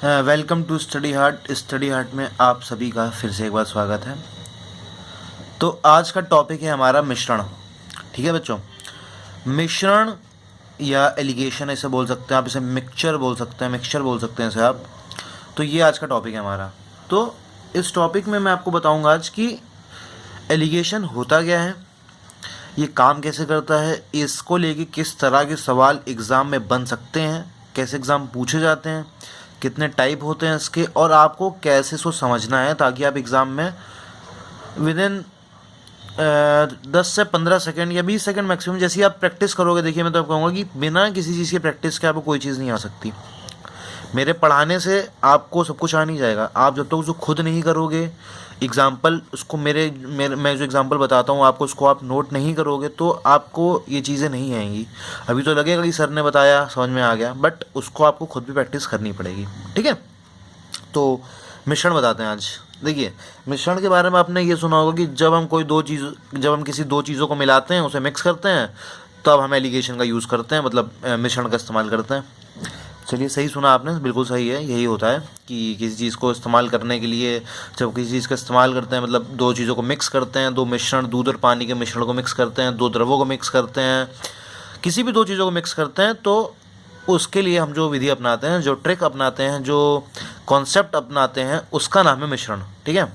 Welcome to study heart. Study heart में आप सभी का फिर से एक बार स्वागत है। तो आज का टॉपिक है हमारा मिश्रण। ठीक है बच्चों, मिश्रण या एलिगेशन ऐसे बोल सकते हैं आप, इसे मिक्सचर बोल सकते हैं, मिक्सचर बोल सकते हैं इसे आप। तो ये आज का टॉपिक है हमारा। तो इस टॉपिक में मैं आपको बताऊंगा आज कि एलिगेशन होता क्या है, ये काम कैसे करता है, इसको लेके किस तरह के सवाल एग्ज़ाम में बन सकते हैं, कैसे एग्ज़ाम पूछे जाते हैं, कितने टाइप होते हैं इसके, और आपको कैसे इसको समझना है ताकि आप एग्ज़ाम में विदिन 10 से 15 सेकंड या 20 सेकंड मैक्सिमम जैसी आप प्रैक्टिस करोगे। देखिए मैं तो आप कहूँगा कि बिना किसी चीज़ की प्रैक्टिस के आपको कोई चीज़ नहीं आ सकती। मेरे पढ़ाने से आपको सब कुछ आ नहीं जाएगा। आप जब तक उसको खुद नहीं करोगे, एग्ज़ाम्पल उसको मैं जो एग्ज़ाम्पल बताता हूँ आपको, उसको आप नोट नहीं करोगे तो आपको ये चीज़ें नहीं आएंगी। अभी तो लगेगा कि सर ने बताया समझ में आ गया, बट उसको आपको खुद भी प्रैक्टिस करनी पड़ेगी। ठीक है, तो मिश्रण बताते हैं आज। देखिए मिश्रण के बारे में आपने ये सुना होगा कि जब हम किसी दो चीज़ों को मिलाते हैं, उसे मिक्स करते हैं, तब हम एलिगेशन का यूज़ करते हैं, मतलब मिश्रण का इस्तेमाल करते हैं। चलिए सही सुना आपने, बिल्कुल सही है। यही होता है कि किसी चीज़ को इस्तेमाल करने के लिए, जब किसी चीज़ का इस्तेमाल करते हैं, मतलब दो चीज़ों को मिक्स करते हैं, दो मिश्रण, दूध और पानी के मिश्रण को मिक्स करते हैं, दो द्रवों को मिक्स करते हैं, किसी भी दो चीज़ों को मिक्स करते हैं, तो उसके लिए हम जो विधि अपनाते हैं, जो ट्रिक अपनाते हैं, जो कॉन्सेप्ट अपनाते हैं, उसका नाम है मिश्रण। ठीक है,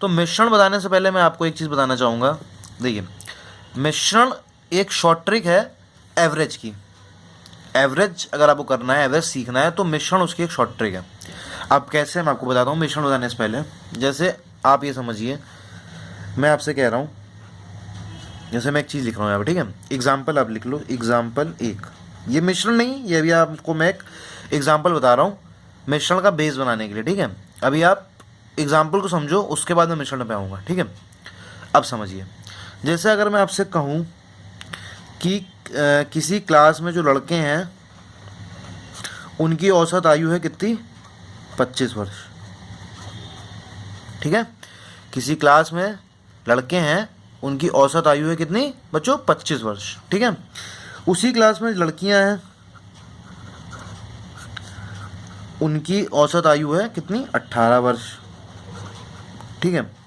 तो मिश्रण बताने से पहले मैं आपको एक चीज़ बताना चाहूँगा। देखिए मिश्रण एक शॉर्ट ट्रिक है एवरेज की। एवरेज अगर आपको करना है, एवरेज सीखना है, तो मिश्रण उसकी एक शॉर्ट ट्रिक है। अब कैसे, मैं आपको बताता हूँ। मिश्रण बताने से पहले जैसे आप ये समझिए, मैं आपसे कह रहा हूँ, जैसे मैं एक चीज़ लिख रहा हूँ यहाँ पर, ठीक है, एग्जाम्पल आप लिख लो, एग्जाम्पल 1। ये मिश्रण नहीं, ये अभी आपको मैं एक एग्जाम्पल बता रहा हूँ मिश्रण का बेस बनाने के लिए। ठीक है, अभी आप एग्जाम्पल को समझो, उसके बाद मैं मिश्रण पे आऊँगा। ठीक है, अब समझिए, जैसे अगर मैं आपसे कहूँ कि किसी क्लास में जो लड़के हैं उनकी औसत आयु है कितनी, 25 वर्ष। ठीक है, किसी क्लास में लड़के हैं, उनकी औसत आयु है कितनी बच्चों, 25 वर्ष। ठीक है, उसी क्लास में लड़कियां हैं, उनकी औसत आयु है कितनी, 18 वर्ष। ठीक है,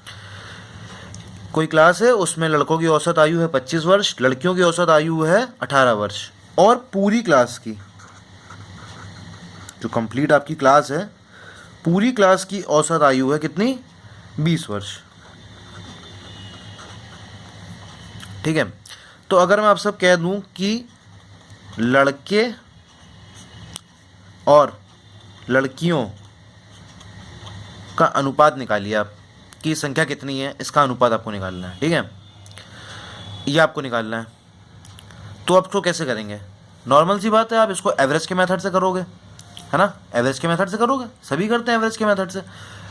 कोई क्लास है, उसमें लड़कों की औसत आयु है 25 वर्ष, लड़कियों की औसत आयु है 18 वर्ष, और पूरी क्लास की, जो कंप्लीट आपकी क्लास है, पूरी क्लास की औसत आयु है कितनी, 20 वर्ष। ठीक है, तो अगर मैं आप सब कह दूं कि लड़के और लड़कियों का अनुपात निकालिए आप, की संख्या कितनी है, इसका अनुपात आपको निकालना है। ठीक है, ये आपको निकालना है। तो आप इसको कैसे करेंगे, नॉर्मल सी बात है, आप इसको एवरेज के मेथड से करोगे, है ना, एवरेज के मेथड से करोगे, सभी करते हैं एवरेज के मेथड से।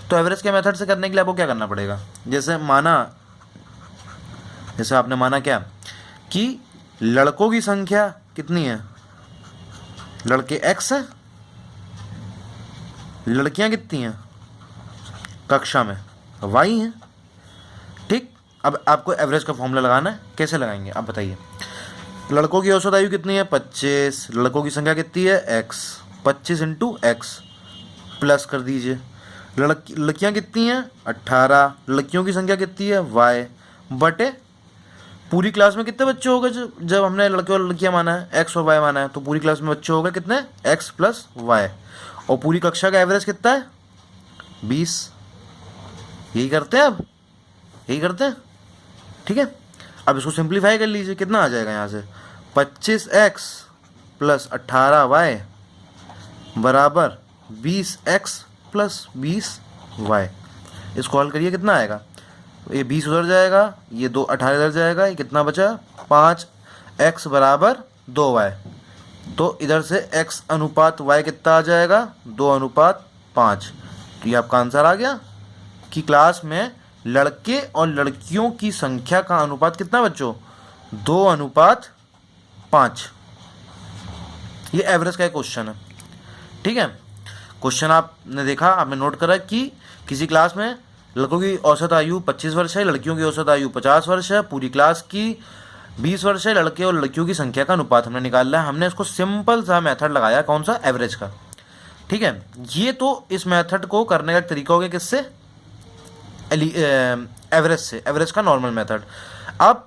तो एवरेज के मेथड से करने के लिए आपको क्या करना पड़ेगा, जैसे आपने माना क्या कि लड़कों की संख्या कितनी है, लड़के x है, लड़कियां कितनी हैं कक्षा में, y हैं। ठीक, अब आपको एवरेज का फॉर्मूला लगाना है, कैसे लगाएंगे आप बताइए। लड़कों की औसत आयु कितनी है, 25, लड़कों की संख्या कितनी है, x, 25 इंटू x प्लस कर दीजिए। लड़कियां कितनी हैं, 18, लड़कियों की संख्या कितनी है, y, बटे पूरी क्लास में कितने बच्चे हो गए, जब हमने लड़के और लड़कियां माना है, x और y माना है, तो पूरी क्लास में बच्चे हो गए कितने, x प्लस y, और पूरी कक्षा का एवरेज कितना है, 20। यही करते हैं, अब यही करते हैं। ठीक है, अब इसको सिंप्लीफाई कर लीजिए, कितना आ जाएगा यहाँ से, 25x प्लस 18y बराबर 20x प्लस 20y। इसको हल करिए, कितना आएगा, ये 20 उधर जाएगा, ये 18 इधर जाएगा, ये कितना बचा, 5x बराबर 2y। तो इधर से x अनुपात y कितना आ जाएगा, 2:5। तो ये आपका आंसर आ गया कि क्लास में लड़के और लड़कियों की संख्या का अनुपात कितना बच्चों, 2:5। ये एवरेज का एक क्वेश्चन है। ठीक है, क्वेश्चन आपने देखा, आपने नोट करा कि किसी क्लास में लड़कों की औसत आयु 25 वर्ष है, लड़कियों की औसत आयु 50 वर्ष है, पूरी क्लास की 20 वर्ष है, लड़के और लड़कियों की संख्या का अनुपात हमने निकालना है। हमने इसको सिंपल सा मेथड लगाया, कौन सा, एवरेज का। ठीक है, ये तो इस मेथड को करने का एक तरीका हो गया, किससे? एवरेज से, एवरेज का नॉर्मल मेथड। अब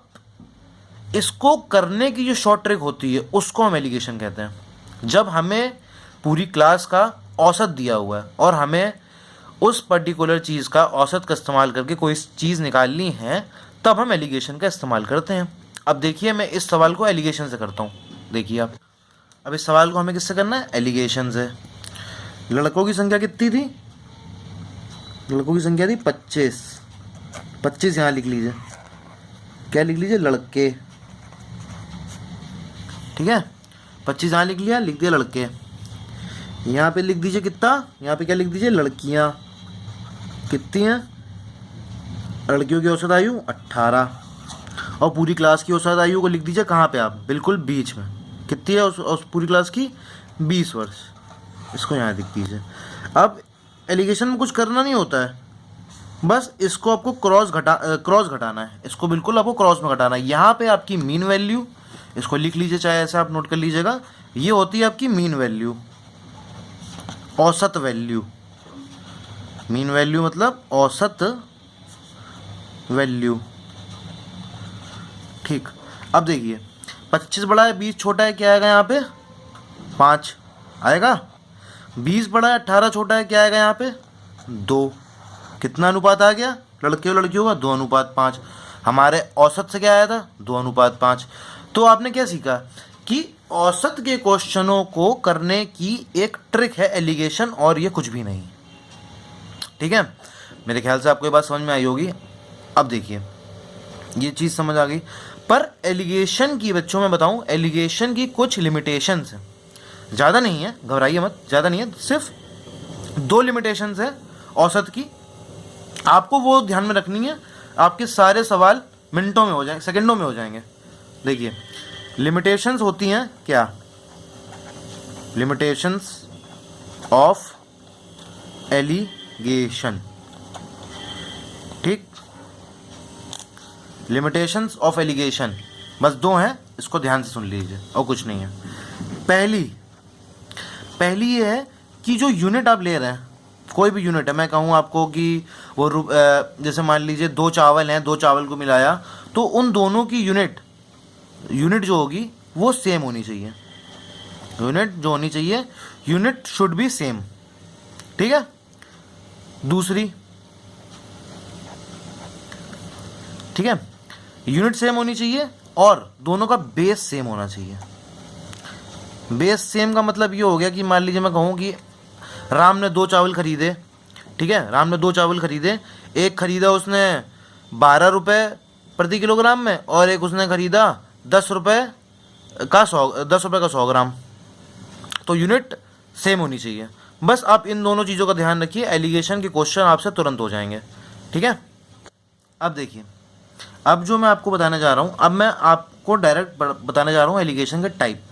इसको करने की जो शॉर्ट ट्रिक होती है उसको हम एलिगेशन कहते हैं। जब हमें पूरी क्लास का औसत दिया हुआ है और हमें उस पर्टिकुलर चीज़ का औसत का इस्तेमाल करके कोई चीज़ निकालनी है, तब हम एलिगेशन का इस्तेमाल करते हैं। अब देखिए, मैं इस सवाल को एलिगेशन से करता हूँ। देखिए आप, अब इस सवाल को हमें किससे करना है? एलिगेशन से। लड़कों की संख्या कितनी थी? लड़कों की संख्या थी 25। 25 यहाँ लिख लीजिए, क्या लिख लीजिए? लड़के। ठीक है, 25 यहाँ लिख लिया, लिख दिया लड़के। यहाँ पे लिख दीजिए कितना, यहाँ पे क्या लिख दीजिए? लड़कियाँ। कितनी हैं? लड़कियों की औसत आयु 18, और पूरी क्लास की औसत आयु को लिख दीजिए कहाँ पे आप? बिल्कुल बीच में। कितनी है उस पूरी क्लास की? 20 वर्ष। इसको यहाँ लिख दीजिए। अब एलिगेशन में कुछ करना नहीं होता है, बस इसको आपको क्रॉस घटाना है। इसको बिल्कुल आपको क्रॉस में घटाना है। यहाँ पे आपकी मीन वैल्यू, इसको लिख लीजिए, चाहे ऐसे आप नोट कर लीजिएगा, ये होती है आपकी मीन वैल्यू, औसत वैल्यू। मीन वैल्यू मतलब औसत वैल्यू। ठीक, अब देखिए 25 बड़ा है, 20 छोटा है, क्या आएगा यहाँ पे? 5 आएगा। 20 बड़ा है, 18 छोटा है, क्या आएगा यहाँ पे? 2। कितना अनुपात आ गया लड़के और लड़कियों का? 2:5। हमारे औसत से क्या आया था? 2:5। तो आपने क्या सीखा कि औसत के क्वेश्चनों को करने की एक ट्रिक है एलिगेशन, और ये कुछ भी नहीं। ठीक है, मेरे ख्याल से आपको ये बात समझ में आई होगी। अब देखिए, ये चीज़ समझ आ गई, पर एलिगेशन की, बच्चों में बताऊं, एलिगेशन की कुछ लिमिटेशंस हैं। ज़्यादा नहीं है, घबराइए मत, ज़्यादा नहीं है, सिर्फ 2 लिमिटेशंस है औसत की। आपको वो ध्यान में रखनी है, आपके सारे सवाल मिनटों में हो जाएंगे, सेकंडों में हो जाएंगे। देखिए, लिमिटेशंस होती हैं क्या? Limitations of alligation. ठीक, लिमिटेशंस ऑफ एलिगेशन बस 2 हैं, इसको ध्यान से सुन लीजिए, और कुछ नहीं है। पहली ये है कि जो यूनिट आप ले रहे हैं, कोई भी यूनिट है, मैं कहूँ आपको कि वो जैसे मान लीजिए 2 चावल हैं, 2 चावल को मिलाया, तो उन दोनों की यूनिट जो होगी वो सेम होनी चाहिए। यूनिट जो होनी चाहिए, यूनिट शुड बी सेम। ठीक है, दूसरी, ठीक है, यूनिट सेम होनी चाहिए और दोनों का बेस सेम होना चाहिए। बेस सेम का मतलब ये हो गया कि मान लीजिए मैं कहूँ कि राम ने 2 चावल खरीदे। ठीक है, राम ने 2 चावल खरीदे, एक खरीदा उसने 12 रुपये प्रति किलोग्राम में, और एक उसने खरीदा 10 रुपये का 100 ग्राम। तो यूनिट सेम होनी चाहिए। बस आप इन दोनों चीज़ों का ध्यान रखिए, एलिगेशन के क्वेश्चन आपसे तुरंत हो जाएंगे। ठीक है, अब देखिए, अब जो मैं आपको बताने जा रहा हूँ, अब मैं आपको डायरेक्ट बताने जा रहा हूँ एलिगेशन के टाइप।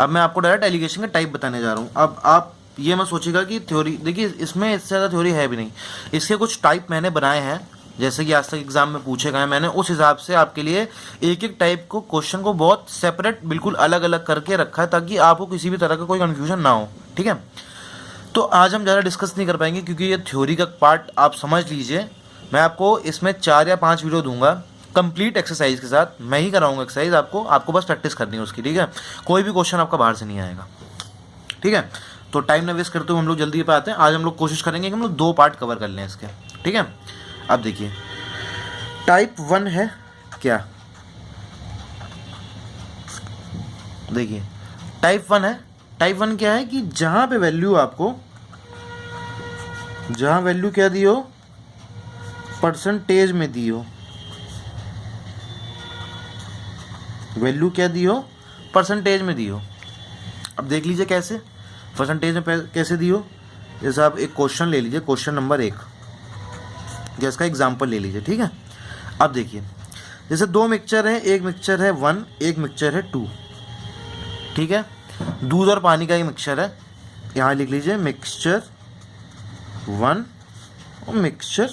अब मैं आपको डायरेक्ट एलिगेशन के टाइप बताने जा रहा हूँ। अब आप ये मत सोचिएगा कि थ्योरी, देखिए इसमें इससे ज़्यादा थ्योरी है भी नहीं। इसके कुछ टाइप मैंने बनाए हैं, जैसे कि आज तक एग्जाम में पूछे गए, मैंने उस हिसाब से आपके लिए एक एक टाइप को, क्वेश्चन को बहुत सेपरेट, बिल्कुल अलग अलग करके रखा है, ताकि आपको किसी भी तरह का कोई कन्फ्यूजन ना हो। ठीक है, तो आज हम ज़्यादा डिस्कस नहीं कर पाएंगे, क्योंकि ये थ्योरी का पार्ट आप समझ लीजिए। मैं आपको इसमें 4 या 5 वीडियो दूंगा कंप्लीट एक्सरसाइज के साथ। मैं ही कराऊंगा एक्सरसाइज, आपको बस प्रैक्टिस करनी है उसकी। ठीक है, कोई भी क्वेश्चन आपका बाहर से नहीं आएगा। ठीक है, तो टाइम ना वेस्ट करते हुए हम लोग जल्दी पे आते हैं। आज हम लोग कोशिश करेंगे कि हम लोग 2 पार्ट कवर कर लें इसके। ठीक है, अब देखिए, टाइप 1 है क्या? देखिए, टाइप 1 है। टाइप 1 क्या है कि जहां पे वैल्यू आपको, जहां वैल्यू क्या दी हो, परसेंटेज में दी हो। वैल्यू क्या दी हो? परसेंटेज में दी हो। अब देख लीजिए कैसे परसेंटेज में कैसे दी हो। जैसे आप एक क्वेश्चन ले लीजिए, क्वेश्चन नंबर 1, जिसका एग्जाम्पल ले लीजिए। ठीक है, अब देखिए, जैसे 2 मिक्सचर है, एक मिक्सचर है 1, एक मिक्सचर है 2। ठीक है, दूध और पानी का ही मिक्सचर है। यहाँ लिख लीजिए मिक्सचर 1 और मिक्सचर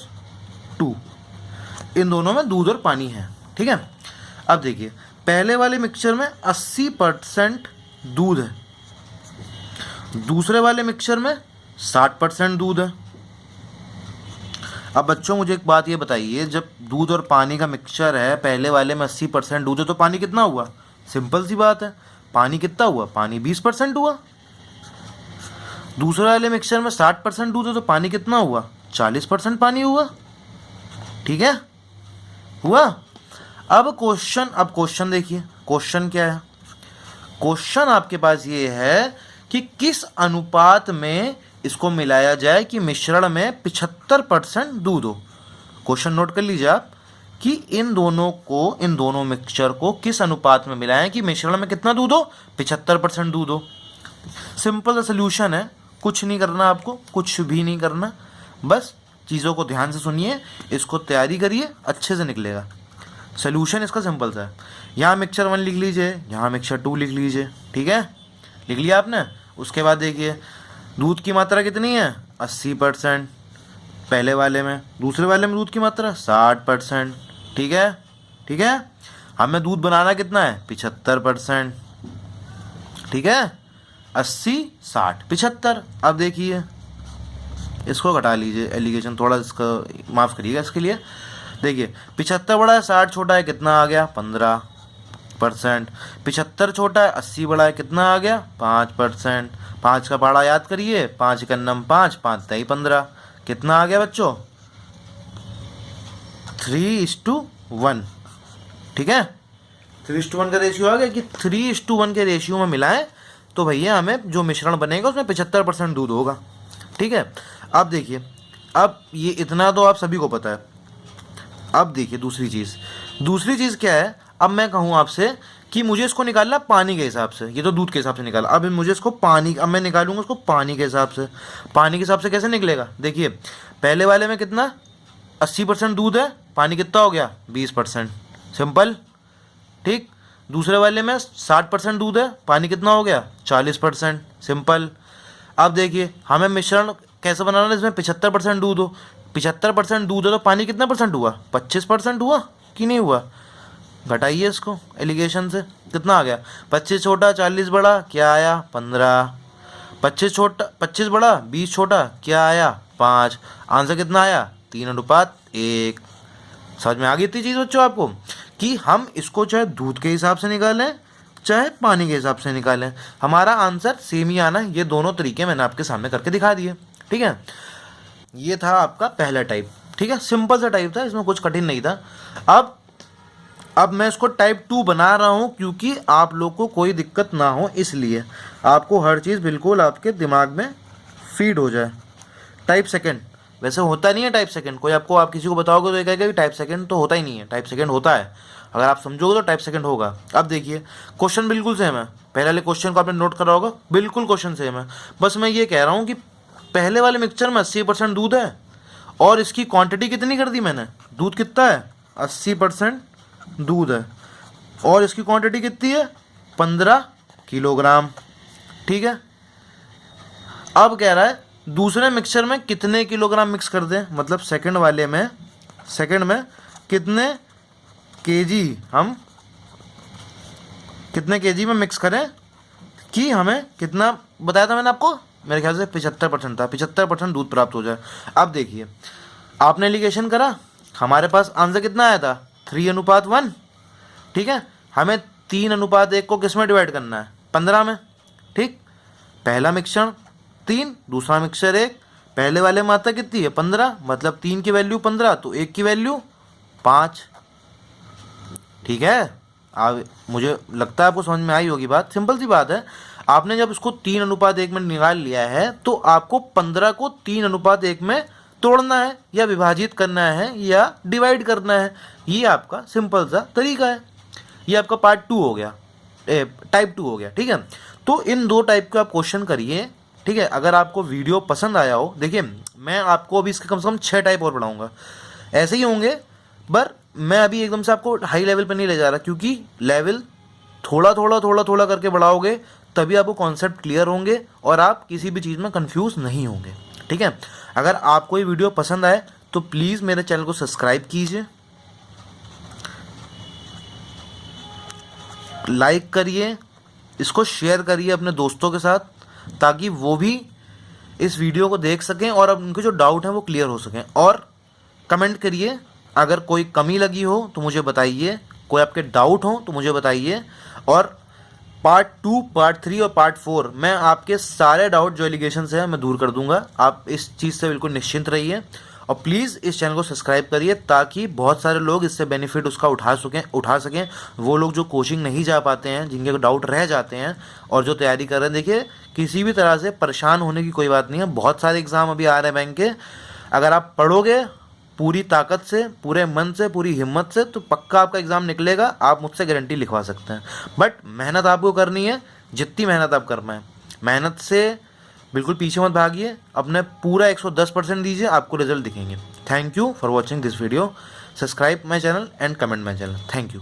2, इन दोनों में दूध और पानी है। ठीक है, अब देखिए, पहले वाले मिक्सचर में 80% दूध है दूसरे वाले मिक्सचर में 60% दूध है। अब बच्चों मुझे एक बात ये बताइए, जब दूध और पानी का मिक्सचर है, पहले वाले में 80% दूध है, तो पानी कितना हुआ? सिंपल सी बात है, पानी कितना हुआ? पानी 20% हुआ। दूसरे वाले मिक्सचर में 60% दूध है, तो पानी कितना हुआ? 40% पानी हुआ। ठीक है, हुआ। अब क्वेश्चन देखिए, क्वेश्चन क्या है? क्वेश्चन आपके पास ये है कि किस अनुपात में इसको मिलाया जाए कि मिश्रण में 75% दूध हो। क्वेश्चन नोट कर लीजिए आप कि इन दोनों मिक्सचर को किस अनुपात में मिलाएं कि मिश्रण में कितना दूध हो? 75% दूध हो। सिंपल सा सोल्यूशन है, कुछ नहीं करना आपको, कुछ भी नहीं करना, बस चीज़ों को ध्यान से सुनिए, इसको तैयारी करिए, अच्छे से निकलेगा। सोल्यूशन इसका सिंपल सा है। यहाँ मिक्सचर 1 लिख लीजिए, यहाँ मिक्सचर 2 लिख लीजिए। ठीक है, लिख लिया आपने। उसके बाद देखिए दूध की मात्रा कितनी है? 80% पहले वाले में, दूसरे वाले में दूध की मात्रा 60%। ठीक है, ठीक है। हमें दूध बनाना कितना है? 75%। ठीक है, 80 60 75। अब देखिए इसको घटा लीजिए, एलिगेशन थोड़ा इसका माफ़ करिएगा इसके लिए। देखिए 75 बड़ा है, 60 छोटा है, कितना आ गया? 15%। 75 छोटा है, 80 बड़ा है, कितना आ गया? 5%। 5 का पहाड़ा याद करिए, 5 का नम 5, 5 तई 15, कितना आ गया बच्चों? 3:1। ठीक है, 3:1 का रेशियो आ गया कि 3:1 के रेशियो में मिलाएं तो भैया हमें जो मिश्रण बनेगा उसमें 75% दूध होगा। ठीक है, अब देखिए, अब ये इतना तो आप सभी को पता है। अब देखिए दूसरी चीज़ क्या है? अब मैं कहूँ आपसे कि मुझे इसको निकालना पानी के हिसाब से, ये तो दूध के हिसाब से निकाला, अब मुझे इसको अब मैं निकालूंगा उसको पानी के हिसाब से। पानी के हिसाब से कैसे निकलेगा? देखिए पहले वाले में कितना? 80% दूध है, पानी कितना हो गया? 20%। सिंपल। ठीक, दूसरे वाले में 60% दूध है, पानी कितना हो गया? 40%। सिंपल। अब देखिए हमें मिश्रण कैसे बनाना है इसमें 75% दूध हो। 75% दूध है तो पानी कितना परसेंट हुआ? 25% हुआ कि नहीं हुआ? घटाइए इसको एलिगेशन से, कितना आ गया? 25 छोटा 40 बड़ा, क्या आया? 15। 25 बड़ा 20 छोटा, क्या आया? 5। आंसर कितना आया? 3:1। समझ में आ गई इतनी चीज़ बच्चों आपको कि हम इसको चाहे दूध के हिसाब से निकालें चाहे पानी के हिसाब से निकालें, हमारा आंसर सेम ही आना है। ये दोनों तरीके मैंने आपके सामने करके दिखा दिए। ठीक है, ये था आपका पहला टाइप। ठीक है, सिंपल सा टाइप था, इसमें कुछ कठिन नहीं था। अब मैं इसको टाइप 2 बना रहा हूँ क्योंकि आप लोग को कोई दिक्कत ना हो, इसलिए आपको हर चीज़ बिल्कुल आपके दिमाग में फीड हो जाए। टाइप सेकंड वैसे होता नहीं है। टाइप सेकंड कोई आपको, आप किसी को बताओगे तो ये कहेगा कि टाइप सेकंड तो होता ही नहीं है। टाइप सेकंड होता है, अगर आप समझोगे तो टाइप सेकंड होगा। अब देखिए क्वेश्चन बिल्कुल सेम है, पहले वाले क्वेश्चन को आपने नोट करा होगा, बिल्कुल क्वेश्चन सेम है। बस मैं ये कह रहा हूँ कि पहले वाले मिक्सचर में 80% दूध है और इसकी क्वांटिटी कितनी कर दी मैंने? दूध कितना है? 80% दूध है और इसकी क्वांटिटी कितनी है? 15 किलोग्राम। ठीक है, अब कह रहा है दूसरे मिक्सचर में कितने किलोग्राम मिक्स कर दें, मतलब सेकंड में कितने केजी, हम कितने केजी में मिक्स करें कि हमें कितना बताया था मैंने आपको? मेरे ख्याल से 75% था, 75% दूध प्राप्त हो जाए। अब देखिए आपने एलिगेशन करा, हमारे पास आंसर कितना आया था? 3:1। ठीक है, हमें 3:1 को किस में डिवाइड करना है? 15 में। ठीक, पहला मिक्सचर 3, दूसरा मिक्सचर 1, पहले वाले में मात्रा कितनी है? 15, मतलब 3 की वैल्यू 15 तो 1 की वैल्यू 5। ठीक है, अब मुझे लगता है आपको समझ में आई होगी बात। सिंपल सी बात है, आपने जब इसको 3:1 में निकाल लिया है तो आपको 15 को 3:1 में तोड़ना है या विभाजित करना है या डिवाइड करना है। ये आपका सिंपल सा तरीका है। ये आपका पार्ट 2 हो गया, टाइप 2 हो गया। ठीक है, तो इन 2 टाइप के आप क्वेश्चन करिए। ठीक है, अगर आपको वीडियो पसंद आया हो, देखिए मैं आपको अभी इसके कम से कम 6 टाइप और पढ़ाऊँगा, ऐसे ही होंगे, पर मैं अभी एकदम से आपको हाई लेवल पर नहीं ले जा रहा क्योंकि लेवल थोड़ा थोड़ा करके बढ़ाओगे तभी आपको कॉन्सेप्ट क्लियर होंगे और आप किसी भी चीज़ में कंफ्यूज नहीं होंगे। ठीक है, अगर आपको ये वीडियो पसंद आए तो प्लीज़ मेरे चैनल को सब्सक्राइब कीजिए, लाइक करिए, इसको शेयर करिए अपने दोस्तों के साथ, ताकि वो भी इस वीडियो को देख सकें और अब उनके जो डाउट हैं वो क्लियर हो सकें। और कमेंट करिए, अगर कोई कमी लगी हो तो मुझे बताइए, कोई आपके डाउट हो तो मुझे बताइए। और पार्ट 2, पार्ट 3 और पार्ट 4 मैं आपके सारे डाउट जो एलिगेशंस हैं मैं दूर कर दूंगा। आप इस चीज़ से बिल्कुल निश्चिंत रहिए और प्लीज़ इस चैनल को सब्सक्राइब करिए ताकि बहुत सारे लोग इससे बेनिफिट उसका उठा सकें। वो लोग जो कोचिंग नहीं जा पाते हैं, जिनके डाउट रह जाते हैं और जो तैयारी कर रहे हैं। देखिए, किसी भी तरह से परेशान होने की कोई बात नहीं है। बहुत सारे एग्ज़ाम अभी आ रहे हैं बैंक के। अगर आप पढ़ोगे पूरी ताकत से, पूरे मन से, पूरी हिम्मत से, तो पक्का आपका एग्ज़ाम निकलेगा। आप मुझसे गारंटी लिखवा सकते हैं। बट मेहनत आपको करनी है, जितनी मेहनत आप कर पाएँ। मेहनत से बिल्कुल पीछे मत भागिए, अपने पूरा 110% दीजिए, आपको रिजल्ट दिखेंगे। Thank you for watching this video. Subscribe my channel and comment my channel. Thank you.